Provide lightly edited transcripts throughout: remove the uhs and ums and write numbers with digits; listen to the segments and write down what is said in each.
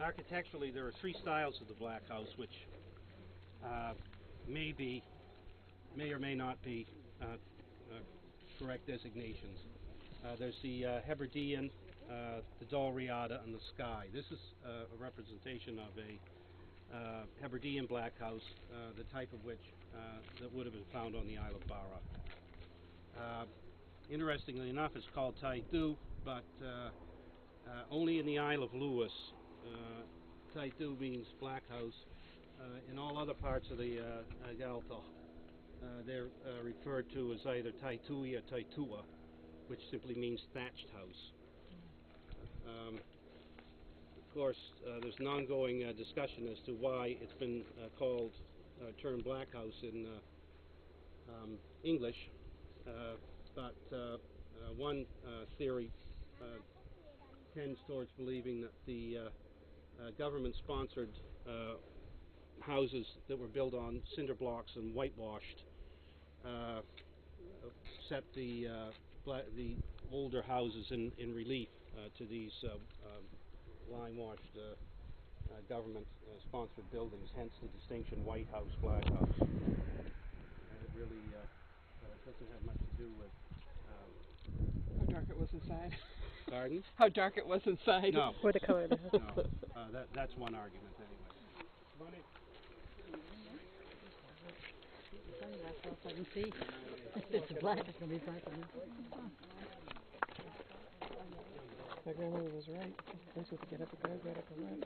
architecturally, there are three styles of the Black House, which may or may not be correct designations. There's the Hebridean, the Dalriada, and the Skye. This is a representation of a Hebridean Black House, the type of which that would have been found on the Isle of Barra. Interestingly enough, it's called Taitu, but only in the Isle of Lewis. Taitu means Black House. In all other parts of the Gaeltacht, they're referred to as either Taitui or Taitua, which simply means thatched house. Of course, there's an ongoing discussion as to why it's been called termed Black House in English, but one theory tends towards believing that the government-sponsored houses that were built on cinder blocks and whitewashed set the older houses in relief to these lime-washed government-sponsored buildings, hence the distinction White House, Black House. It really doesn't have much to do with how dark it was inside. Pardon? How dark it was inside. No. Or the color of the house. No. That's one argument anyway. Money. I can see. It's black. It's going to be black. My grandmother was right. This was to get up a go, get up a run.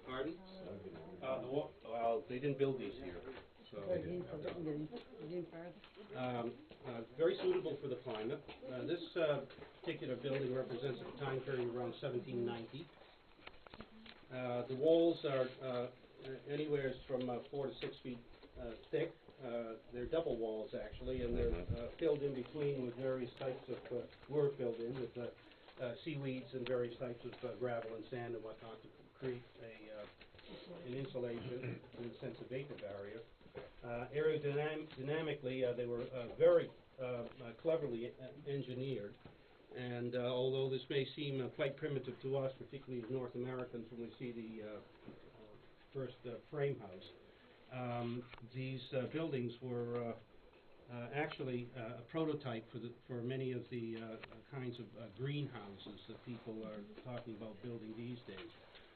Pardon? Well, they didn't build these here. So very suitable for the climate. This particular building represents a time period around 1790. The walls are anywhere from 4 to 6 feet thick. They're double walls actually, and they're filled in between with various types of were filled in with seaweeds and various types of gravel and sand and whatnot to create an insulation in the sense of vapor barrier. Aerodynamically, they were very cleverly engineered, and although this may seem quite primitive to us, particularly as North Americans, when we see the first frame house, these buildings were actually a prototype for many of the kinds of greenhouses that people are talking about building these days.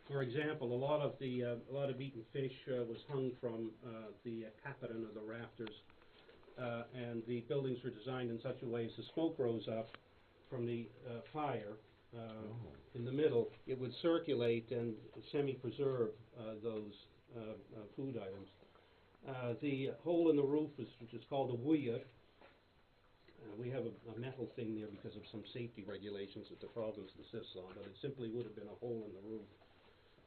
For example, a lot of meat and fish was hung from the capitan or the rafters, and the buildings were designed in such a way as the smoke rose up from the fire in the middle. It would circulate and semi-preserve those food items. The hole in the roof, which is called a wiyah. We have a metal thing there because of some safety regulations that the province insists on, but it simply would have been a hole in the roof.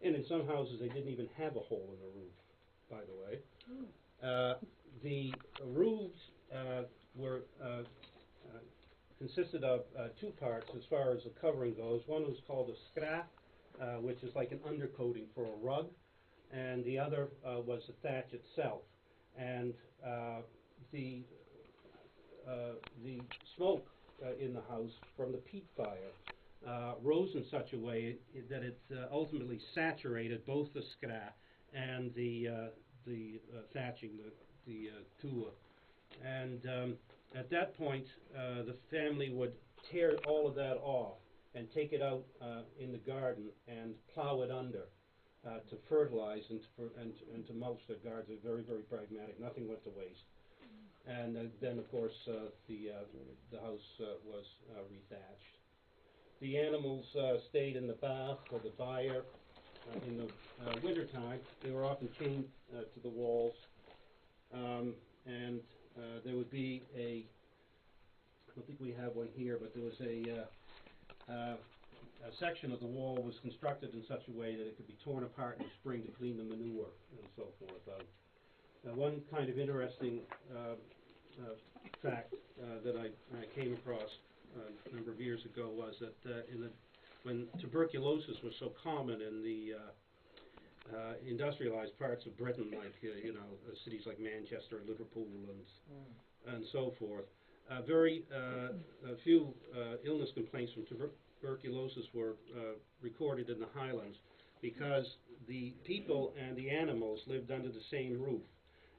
And in some houses, they didn't even have a hole in the roof, by the way. The roofs were consisted of two parts as far as the covering goes. One was called a scrap, which is like an undercoating for a rug, and the other was the thatch itself. And the smoke in the house from the peat fire rose in such a way that it ultimately saturated both the scrap and the thatching, the tua. And at that point, the family would tear all of that off and take it out in the garden and plow it under to fertilize and to mulch their gardens. They're very, very pragmatic. Nothing went to waste. And then, of course, the house was rethatched. The animals stayed in the bath or the byre in the wintertime. They were often chained to the walls, and there would be I don't think we have one here, but there was a section of the wall was constructed in such a way that it could be torn apart in the spring to clean the manure and so forth out. One kind of interesting fact that I came across a number of years ago was that when tuberculosis was so common in the industrialized parts of Britain, like cities like Manchester, Liverpool, and so forth, A few illness complaints from tuberculosis were recorded in the Highlands because the people and the animals lived under the same roof,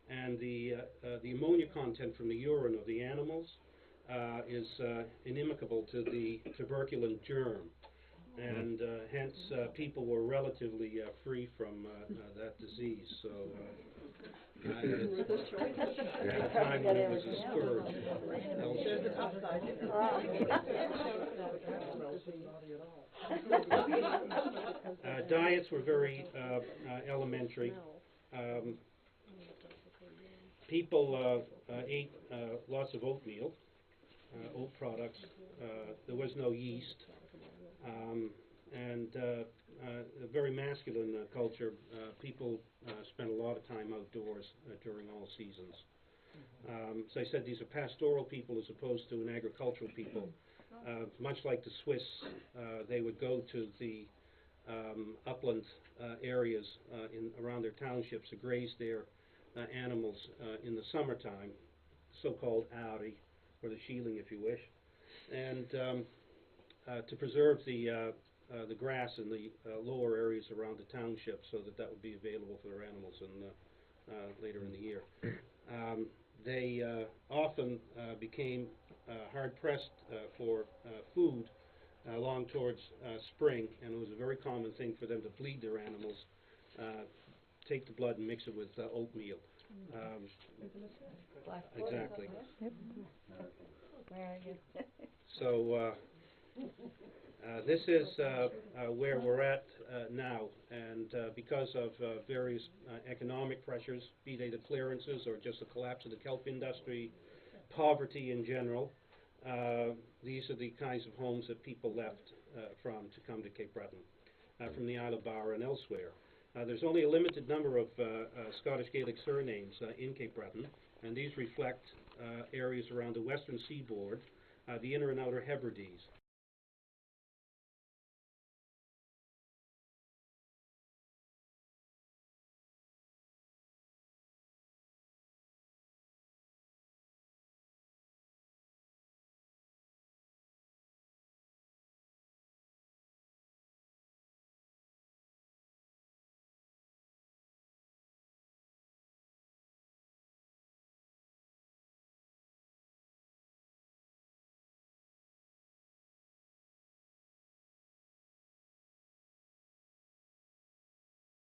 and the ammonia content from the urine of the animals is inimical to the tuberculin germ, and hence people were relatively free from that disease. So at the time when it was a scourge. Diets were very elementary. People ate lots of oatmeal, oat products. There was no yeast, and a very masculine culture. People spent a lot of time outdoors during all seasons. As I said, these are pastoral people as opposed to an agricultural people. Much like the Swiss, they would go to the upland areas around their townships to graze their animals in the summertime, so-called aari, or the shieling if you wish, and to preserve the grass in the lower areas around the township so that would be available for their animals later in the year. They often became hard-pressed for food along towards spring, and it was a very common thing for them to bleed their animals, take the blood and mix it with oatmeal. Exactly. So this is where we're at now, and because of various economic pressures, be they the clearances or just the collapse of the kelp industry, poverty in general, these are the kinds of homes that people left to come to Cape Breton, from the Isle of Bar and elsewhere. There's only a limited number of Scottish Gaelic surnames in Cape Breton, and these reflect areas around the western seaboard, the Inner and Outer Hebrides.